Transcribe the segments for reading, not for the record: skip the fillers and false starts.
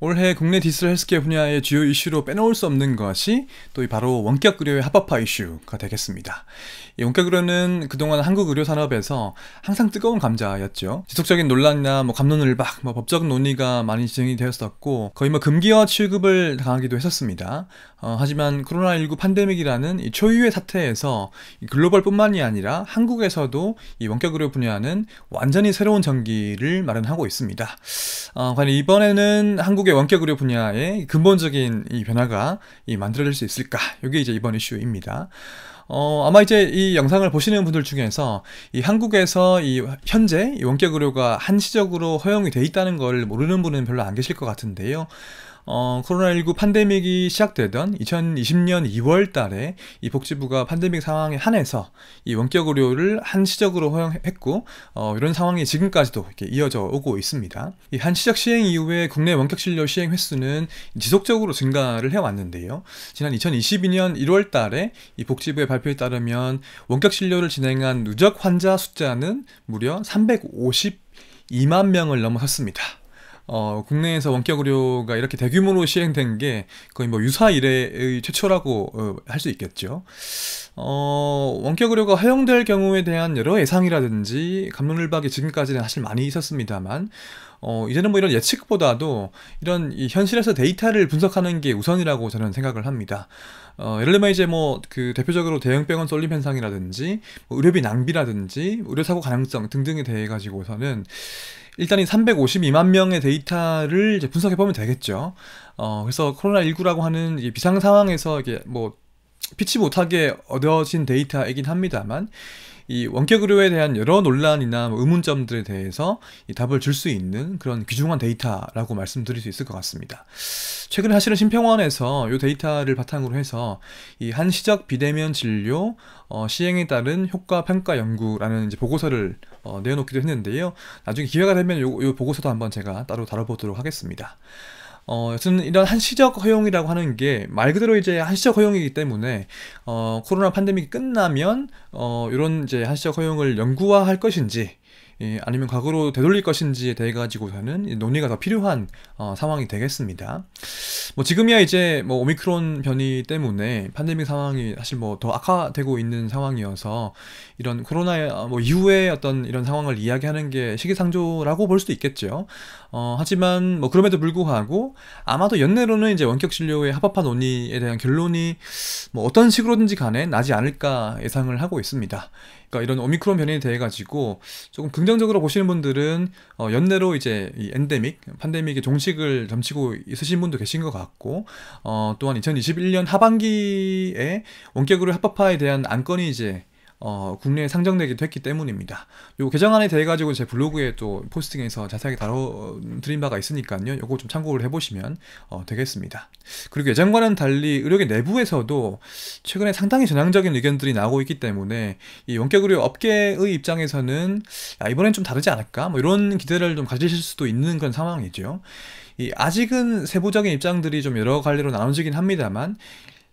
올해 국내 디지털 헬스케어 분야의 주요 이슈로 빼놓을 수 없는 것이 또 바로 원격 의료의 합법화 이슈가 되겠습니다. 이 원격 의료는 그동안 한국 의료 산업에서 항상 뜨거운 감자였죠. 지속적인 논란이나 갑론을박, 법적 논의가 많이 진행이 되었었고 거의 금기어 취급을 당하기도 했었습니다. 하지만 코로나19 팬데믹이라는 이 초유의 사태에서 글로벌뿐만이 아니라 한국에서도 이 원격 의료 분야는 완전히 새로운 전기를 마련하고 있습니다. 과연 이번에는 한국의 원격 의료 분야의 근본적인 이 변화가 만들어질 수 있을까? 이게 이제 이번 이슈입니다. 아마 이제 이 영상을 보시는 분들 중에서 이 한국에서 현재 이 원격 의료가 한시적으로 허용이 돼 있다는 걸 모르는 분은 별로 안 계실 것 같은데요. 코로나19 팬데믹이 시작되던 2020년 2월 달에 이 복지부가 팬데믹 상황에 한해서 이 원격 의료를 한시적으로 허용했고, 이런 상황이 지금까지도 이렇게 이어져 오고 있습니다. 이 한시적 시행 이후에 국내 원격 진료 시행 횟수는 지속적으로 증가를 해왔는데요. 지난 2022년 1월 달에 이 복지부의 발표에 따르면 원격 진료를 진행한 누적 환자 숫자는 무려 352만 명을 넘어섰습니다. 국내에서 원격 의료가 이렇게 대규모로 시행된 게 거의 유사 이래의 최초라고 할 수 있겠죠. 원격 의료가 허용될 경우에 대한 여러 예상이라든지 갑론을박이 지금까지는 사실 많이 있었습니다만, 이제는 이런 예측보다도 이런 이 현실에서 데이터를 분석하는 게 우선이라고 저는 생각을 합니다. 예를 들면 이제 그 대표적으로 대형병원 쏠림 현상이라든지 의료비 낭비라든지 의료사고 가능성 등등에 대해 가지고서는 일단 이 352만 명의 데이터를 이제 분석해 보면 되겠죠. 그래서 코로나19라고 하는 이 비상 상황에서 이게 피치 못하게 얻어진 데이터이긴 합니다만, 이 원격 의료에 대한 여러 논란이나 의문점들에 대해서 답을 줄 수 있는 그런 귀중한 데이터라고 말씀드릴 수 있을 것 같습니다. 최근에 사실은 심평원에서 이 데이터를 바탕으로 해서 이 한시적 비대면 진료 시행에 따른 효과 평가 연구라는 이제 보고서를 내어놓기도 했는데요. 나중에 기회가 되면 요 보고서도 한번 제가 따로 다뤄보도록 하겠습니다. 여튼 이런 한시적 허용이라고 하는 게 말 그대로 이제 한시적 허용이기 때문에 코로나 팬데믹이 끝나면 이런 이제 한시적 허용을 영구화할 것인지, 아니면 과거로 되돌릴 것인지에 대해 가지고서는 논의가 더 필요한 상황이 되겠습니다. 지금이야 이제 오미크론 변이 때문에 팬데믹 상황이 사실 더 악화되고 있는 상황이어서 이런 코로나 이후에 어떤 이런 상황을 이야기하는 게 시기상조라고 볼 수도 있겠죠. 하지만 그럼에도 불구하고 아마도 연내로는 이제 원격 진료의 합법화 논의에 대한 결론이 어떤 식으로든지 간에 나지 않을까 예상을 하고 있습니다. 그러니까 이런 오미크론 변이에 대해 가지고 조금 긍정적으로 보시는 분들은 연내로 이제 이 엔데믹, 팬데믹의 종식을 점치고 있으신 분도 계신 것 같고, 또한 2021년 하반기에 원격으로 합법화에 대한 안건이 이제 국내에 상정되기도 했기 때문입니다. 요 개정안에 대해 가지고 제 블로그에 또 포스팅해서 자세하게 다뤄드린 바가 있으니까요. 요거 좀 참고를 해보시면 되겠습니다. 그리고 예전과는 달리 의료계 내부에서도 최근에 상당히 전향적인 의견들이 나오고 있기 때문에 이 원격 의료 업계의 입장에서는 이번엔 좀 다르지 않을까? 이런 기대를 좀 가지실 수도 있는 그런 상황이죠. 아직은 세부적인 입장들이 좀 여러 갈래로 나눠지긴 합니다만,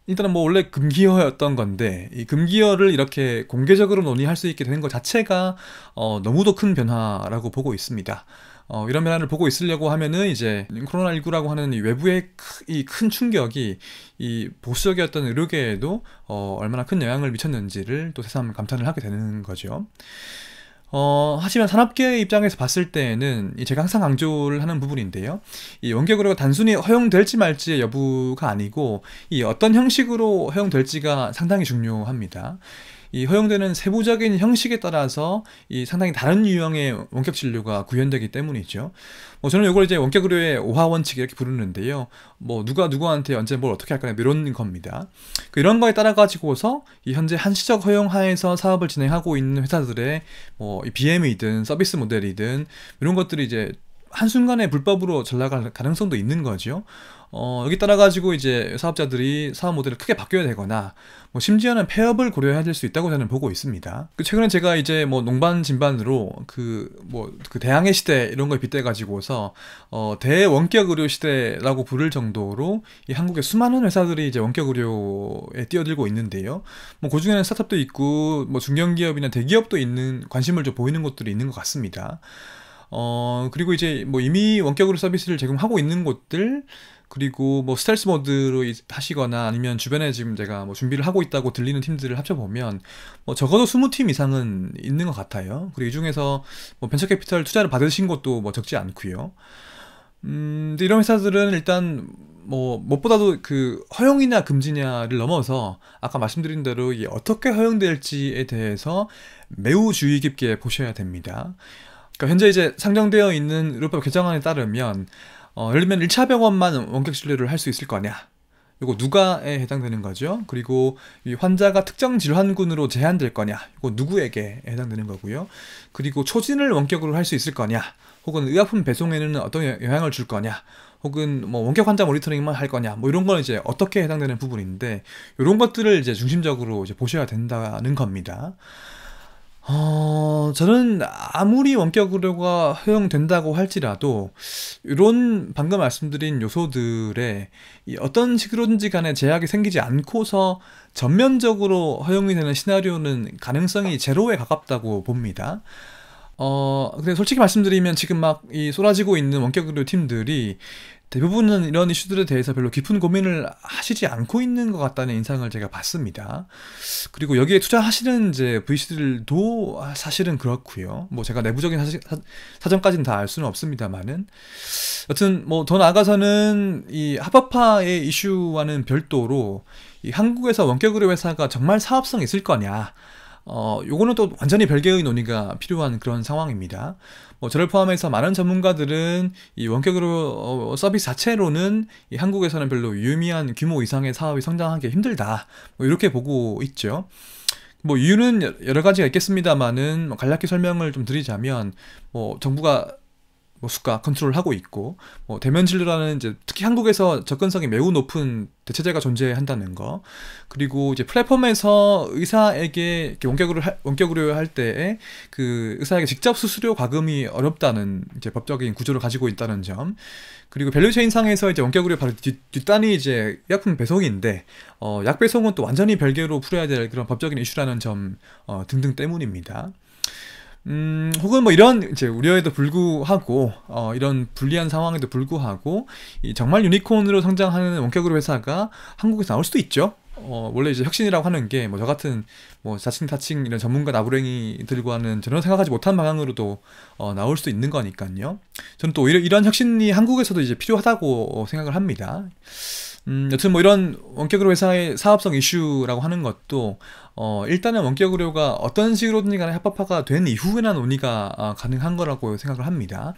일단은 원래 금기어였던 건데 이 금기어를 이렇게 공개적으로 논의할 수 있게 되는 것 자체가 너무도 큰 변화라고 보고 있습니다. 이런 변화를 보고 있으려고 하면은 이제 코로나19라고 하는 이 외부의 이 큰 충격이 이 보수적이었던 의료계에도 얼마나 큰 영향을 미쳤는지를 또 새삼 감탄을 하게 되는 거죠. 하지만 산업계의 입장에서 봤을 때에는 제가 항상 강조를 하는 부분인데요. 이 원격 의료가 단순히 허용될지 말지의 여부가 아니고 이 어떤 형식으로 허용될지가 상당히 중요합니다. 이 허용되는 세부적인 형식에 따라서 이 상당히 다른 유형의 원격 진료가 구현되기 때문이죠. 저는 이걸 이제 원격 의료의 오하 원칙 이렇게 부르는데요. 누가 누구한테 언제 뭘 어떻게 할 거냐 이런 겁니다. 이런 거에 따라 가지고서 이 현재 한시적 허용 하에서 사업을 진행하고 있는 회사들의 이 BM이든 서비스 모델이든 이런 것들이 이제 한순간에 불법으로 전락할 가능성도 있는 거죠. 여기 따라 가지고 이제 사업자들이 사업 모델을 크게 바뀌어야 되거나 심지어는 폐업을 고려해야 될 수 있다고 저는 보고 있습니다. 최근에 제가 이제 농반 진반으로 그 대항해 시대 이런 거에 빗대 가지고서 대원격 의료 시대라고 부를 정도로 이 한국의 수많은 회사들이 이제 원격 의료에 뛰어들고 있는데요. 그 중에는 스타트업도 있고 중견기업이나 대기업도 있는 관심을 좀 보이는 곳들이 있는 것 같습니다. 그리고 이제 뭐 이미 원격으로 서비스를 제공하고 있는 곳들, 그리고 뭐 스텔스 모드로 하시거나 아니면 주변에 지금 제가 뭐 준비를 하고 있다고 들리는 팀들을 합쳐보면 뭐 적어도 20팀 이상은 있는 것 같아요. 그리고 이 중에서 뭐 벤처 캐피털 투자를 받으신 것도 뭐 적지 않고요. 근데 이런 회사들은 일단 뭐 무엇보다도 그 허용이냐 금지냐를 넘어서 아까 말씀드린 대로 이게 어떻게 허용될지에 대해서 매우 주의 깊게 보셔야 됩니다. 그러니까 현재 이제 상정되어 있는 의료법 개정안에 따르면 예를 들면 1차 병원만 원격 진료를 할 수 있을 거냐, 이거 누가에 해당되는 거죠. 그리고 이 환자가 특정 질환군으로 제한될 거냐, 이거 누구에게 해당되는 거고요. 그리고 초진을 원격으로 할 수 있을 거냐, 혹은 의약품 배송에는 어떤 영향을 줄 거냐, 혹은 뭐 원격 환자 모니터링만 할 거냐, 뭐 이런 건 이제 어떻게 해당되는 부분인데, 이런 것들을 이제 중심적으로 이제 보셔야 된다는 겁니다. 저는 아무리 원격 의료가 허용된다고 할지라도 이런 방금 말씀드린 요소들에 이 어떤 식으로든지 간에 제약이 생기지 않고서 전면적으로 허용이 되는 시나리오는 가능성이 제로에 가깝다고 봅니다. 근데 솔직히 말씀드리면 지금 막 이 쏟아지고 있는 원격 의료 팀들이 대부분은 이런 이슈들에 대해서 별로 깊은 고민을 하시지 않고 있는 것 같다는 인상을 제가 받습니다. 그리고 여기에 투자하시는 이제 VC들도 사실은 그렇고요. 뭐 제가 내부적인 사정까지는 다 알 수는 없습니다만은, 여튼 뭐 더 나아가서는 이 합법화의 이슈와는 별도로 이 한국에서 원격 의료 회사가 정말 사업성이 있을 거냐, 요거는 또 완전히 별개의 논의가 필요한 그런 상황입니다. 뭐 저를 포함해서 많은 전문가들은 이 원격으로 서비스 자체로는 이 한국에서는 별로 유의미한 규모 이상의 사업이 성장하기 힘들다, 뭐 이렇게 보고 있죠. 뭐 이유는 여러 가지가 있겠습니다만은 간략히 설명을 좀 드리자면, 뭐 정부가 뭐 수가 컨트롤을 하고 있고, 뭐 대면 진료라는 이제 특히 한국에서 접근성이 매우 높은 대체제가 존재한다는 거, 그리고 이제 플랫폼에서 의사에게 이렇게 원격 의료 할 때에 그 의사에게 직접 수수료 과금이 어렵다는 이제 법적인 구조를 가지고 있다는 점, 그리고 밸류체인 상에서 이제 원격 의료 바로 뒷단이 이제 약품 배송인데, 약 배송은 또 완전히 별개로 풀어야 될 그런 법적인 이슈라는 점 등등 때문입니다. 혹은 뭐 이런 이제 우려에도 불구하고, 이런 불리한 상황에도 불구하고, 이 정말 유니콘으로 성장하는 원격의료 회사가 한국에서 나올 수도 있죠. 원래 이제 혁신이라고 하는 게 뭐 저 같은 뭐 자칭 타칭 이런 전문가 나부랭이 들고 하는 전혀 생각하지 못한 방향으로도 나올 수도 있는 거니까요. 저는 또 오히려 이런 혁신이 한국에서도 이제 필요하다고 생각을 합니다. 여튼 뭐 이런 원격 의료 회사의 사업성 이슈라고 하는 것도 일단은 원격 의료가 어떤 식으로든지 간에 합법화가 된 이후에나 논의가 가능한 거라고 생각을 합니다.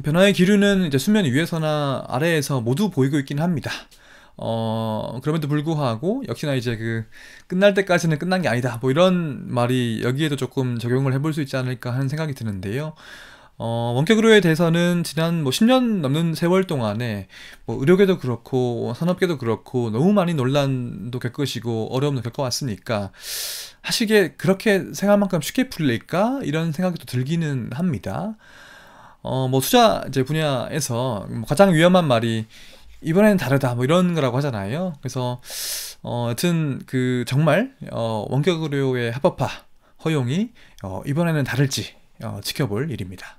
변화의 기류는 이제 수면 위에서나 아래에서 모두 보이고 있긴 합니다. 그럼에도 불구하고 역시나 이제 그 끝날 때까지는 끝난 게 아니다, 뭐 이런 말이 여기에도 조금 적용을 해볼 수 있지 않을까 하는 생각이 드는데요. 원격 의료에 대해서는 지난 뭐 10년 넘는 세월 동안에 뭐 의료계도 그렇고 산업계도 그렇고 너무 많이 논란도 겪으시고 어려움도 겪어왔으니까 하시기에 그렇게 생각할 만큼 쉽게 풀릴까? 이런 생각이 또 들기는 합니다. 뭐 투자 이제 분야에서 뭐 가장 위험한 말이 이번에는 다르다, 뭐 이런 거라고 하잖아요. 그래서 여튼 그 정말 원격 의료의 합법화 허용이 이번에는 다를지 지켜볼 일입니다.